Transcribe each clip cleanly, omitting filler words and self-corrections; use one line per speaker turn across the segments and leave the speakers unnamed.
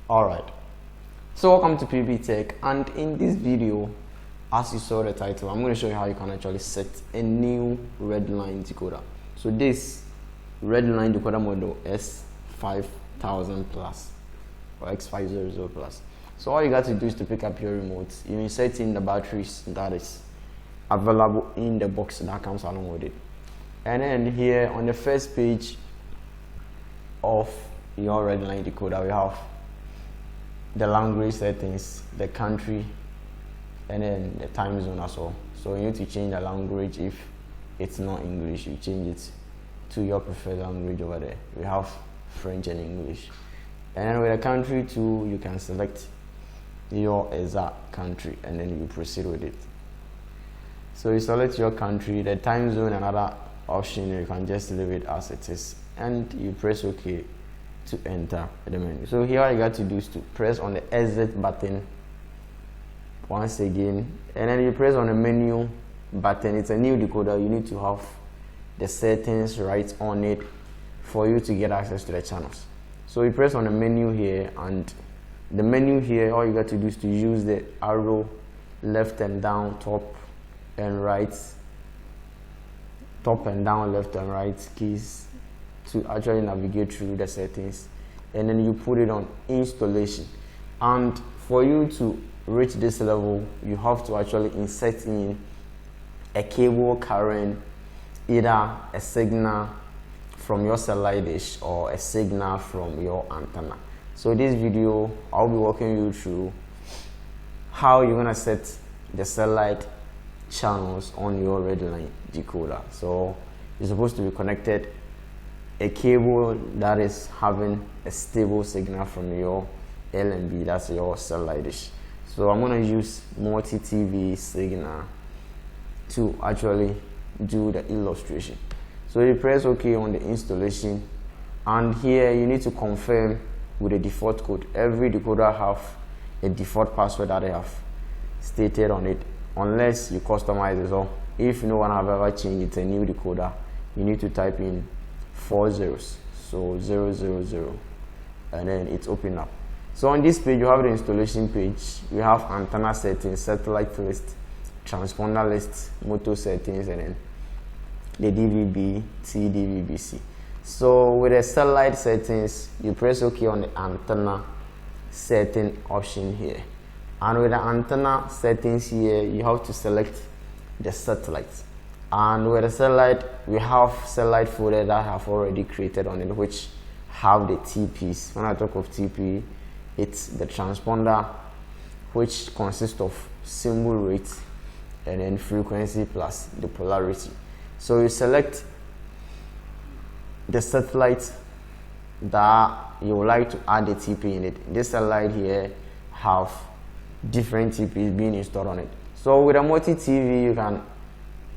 Alright, so welcome to Pbteck, and in this video, as you saw the title, I'm going to show you how you can actually set a new Redline decoder. So this Redline decoder model S5000 plus or X500 plus. So all you got to do is to pick up your remote, you insert in the batteries that is available in the box that comes along with it, and then here on the first page of your Redline decoder we have the language settings, the country, and then the time zone as well. So you need to change the language. If it's not English, you change it to your preferred language over there. We have French and English. And then with the country too, you can select your exact country and then you proceed with it. So you select your country, the time zone, another option, you can just leave it as it is and you press OK to enter the menu. So here all you got to do is to press on the exit button once again, and then you press on the menu button. It's a new decoder, you need to have the settings right on it for you to get access to the channels. So you press on the menu here, and the menu here all you got to do is to use the arrow left and down, top and right, top and down, left and right keys to actually navigate through the settings, and then you put it on installation. And for you to reach this level, you have to actually insert in a cable carrying either a signal from your satellite dish or a signal from your antenna. So this video I'll be walking you through how you're gonna set the satellite channels on your Redline decoder. So you're supposed to be connected a cable that is having a stable signal from your LNB, that's your satellite dish. So I'm going to use multi-TV signal to actually do the illustration. So you press OK on the installation, and here you need to confirm with a default code. Every decoder have a default password that they have stated on it, unless you customize it. So if no one have ever changed, it's a new decoder, you need to type in 4 zeros, so 000, and then it's open up. So on this page you have the installation page. We have antenna settings, satellite list, transponder list, motor settings, and then the DVB, TDVBC. So with the satellite settings, you press OK on the antenna setting option here, and with the antenna settings here you have to select the satellite. And with the satellite, we have satellite folder that I have already created on it, which have the TPs. When I talk of TP, it's the transponder, which consists of symbol rate and then frequency plus the polarity. So you select the satellite that you would like to add the TP in it. This satellite here have different TPs being installed on it. So with a multi-TV, you can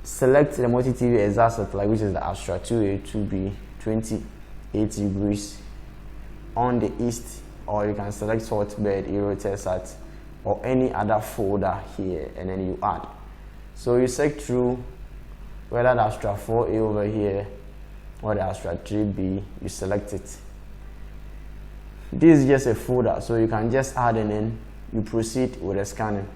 select the multi-TV exact satellite, which is the Astra 2A 2B 28 degrees on the east, or you can select Hotbird, Eurotelsat, or any other folder here, and then you add. So you check through whether the Astra 4A over here or the Astra 3B, you select it. This is just a folder, so you can just add and then you proceed with the scanning.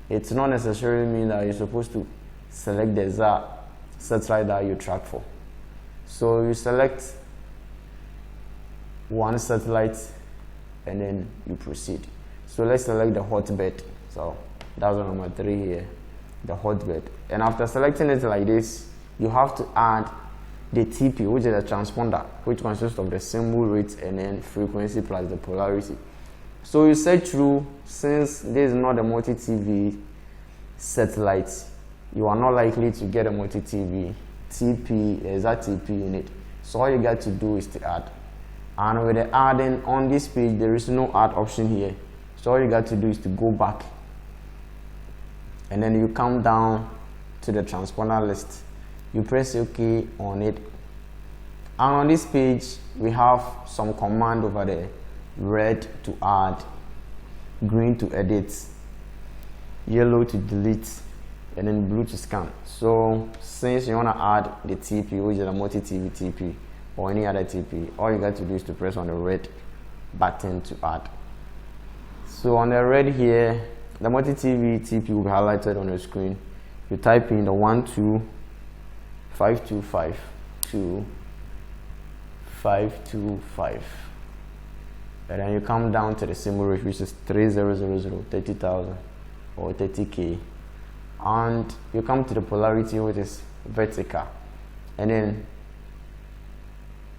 It's not necessarily mean that you're supposed to select the exact satellite that you track for. So you select one satellite and then you proceed. So let's select the Hotbird. So that's number 3 here, the Hotbird. And after selecting it like this, you have to add the TP, which is a transponder, which consists of the symbol rate and then frequency plus the polarity. So you search through. Since this is not a multi-TV satellite, you are not likely to get a multi-TV TP, exact TP in it. So all you got to do is to add. And with the adding on this page, there is no add option here. So all you got to do is to go back, and then you come down to the transponder list. You press OK on it, and on this page we have some command over there: red to add, green to edit, yellow to delete, and then blue to scan. So since you want to add the TP, which is a multi-TV TP or any other TP, all you got to do is to press on the red button to add. So on the red here, the multi-TV TP will be highlighted on the screen. You type in the 1252525, and then you come down to the symbol rate, which is 3000, 30,000 or 30K, and you come to the polarity, which is vertical, and then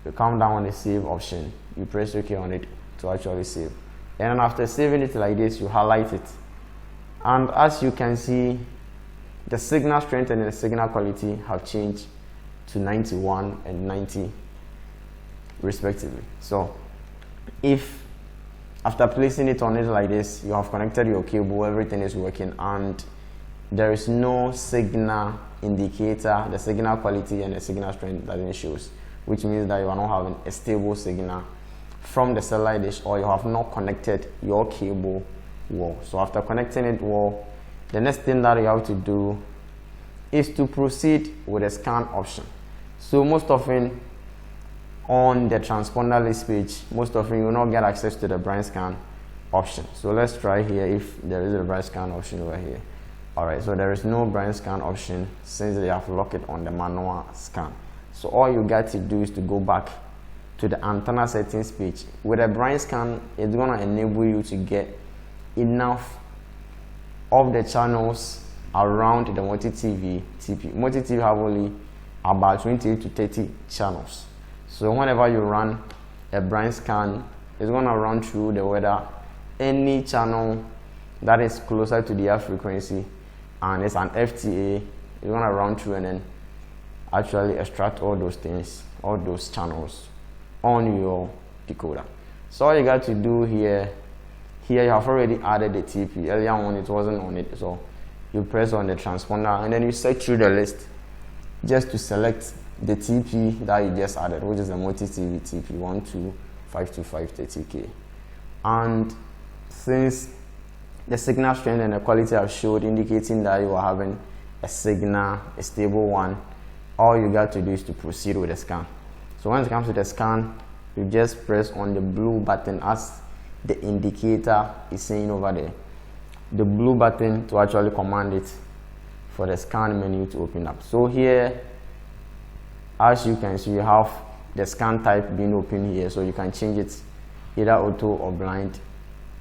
you come down on the save option. You press OK on it to actually save, and then after saving it like this, you highlight it, and as you can see, the signal strength and the signal quality have changed to 91 and 90 respectively. So if after placing it on it like this, you have connected your cable, everything is working, and there is no signal indicator, the signal quality and the signal strength doesn't show, which means that you are not having a stable signal from the satellite dish, or you have not connected your cable well. So after connecting it well, the next thing that you have to do is to proceed with the scan option. So most often on the transponder list page, most often you will not get access to the blind scan option. So let's try here if there is a blind scan option over here. Alright, so there is no blind scan option since they have locked it on the manual scan. So all you got to do is to go back to the antenna settings page. With a blind scan, it's going to enable you to get enough of the channels around the multi-TV TP. Multi-TV have only about 20 to 30 channels. So whenever you run a blind scan, it's going to run through the whether any channel that is closer to the air frequency and it's an FTA, it's going to run through and then actually extract all those things, all those channels on your decoder. So all you got to do here you have already added the TP. Earlier on it wasn't on it, so you press on the transponder and then you search through the list just to select the TP that you just added, which is the multi-TV TP 1252530K. And since the signal strength and the quality have showed, indicating that you are having a signal, a stable one, all you got to do is to proceed with the scan. So when it comes to the scan, you just press on the blue button as the indicator is saying over there, the blue button to actually command it for the scan menu to open up. So here, as you can see, you have the scan type being open here, so you can change it either auto or blind.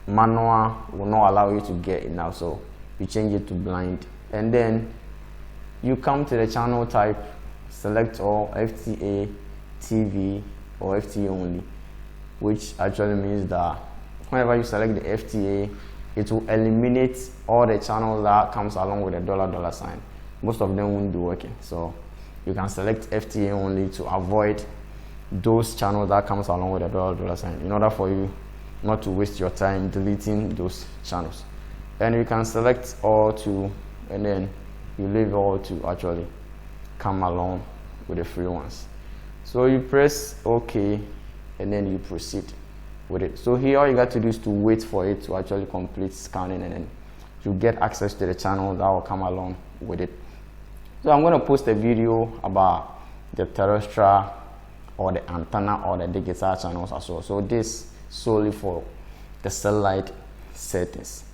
Manual will not allow you to get it now, so you change it to blind, and then you come to the channel type, select all FTA, TV or FTA only, which actually means that whenever you select the FTA, it will eliminate all the channels that comes along with a $$ sign. Most of them won't be working, so you can select FTA only to avoid those channels that comes along with a $$ sign, in order for you not to waste your time deleting those channels. And you can select all to, and then you leave all to actually come along with the free ones. So you press OK and then you proceed with it. So here all you got to do is to wait for it to actually complete scanning, and then you get access to the channel that will come along with it. So I'm going to post a video about the terrestrial or the antenna or the digital channels as well. So this solely for the satellite settings.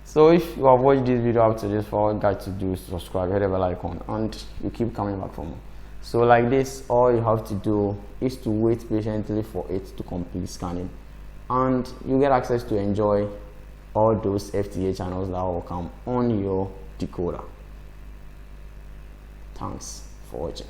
So if you have watched this video up to this, all you got to do is subscribe, hit the bell icon, and you keep coming back for more. So like this, all you have to do is to wait patiently for it to complete scanning, and you get access to enjoy all those FTA channels that will come on your decoder. Thanks for watching.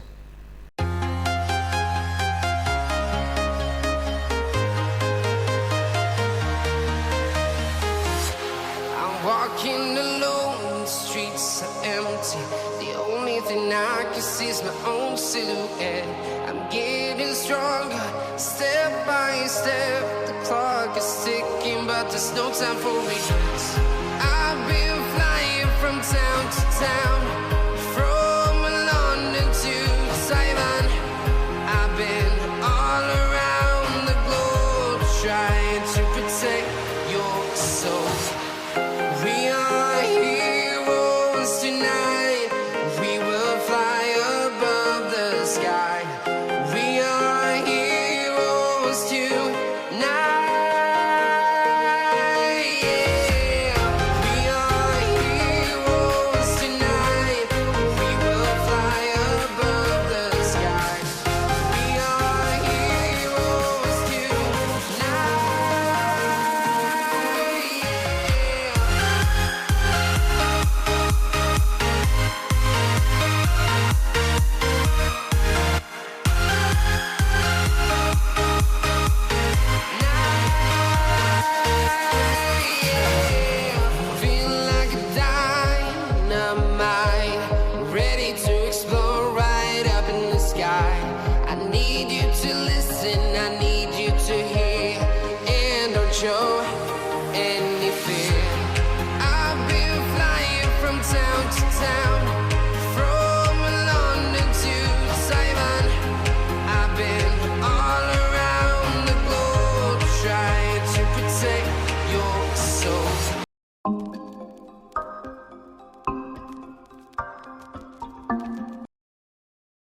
Walking alone, the streets are empty. The only thing I can see is my own silhouette. I'm getting stronger, step by step. The clock is ticking, but there's no time for regrets. I've been flying from town to town, from London to Taiwan. I've been all around the globe, trying to protect your soul. We are heroes tonight. We will fly above the sky. We are heroes tonight. Yeah. something I need you to hear, and don't show any fear. I've been flying from town to town, from London to Taiwan. I've been all around the globe trying to protect your soul.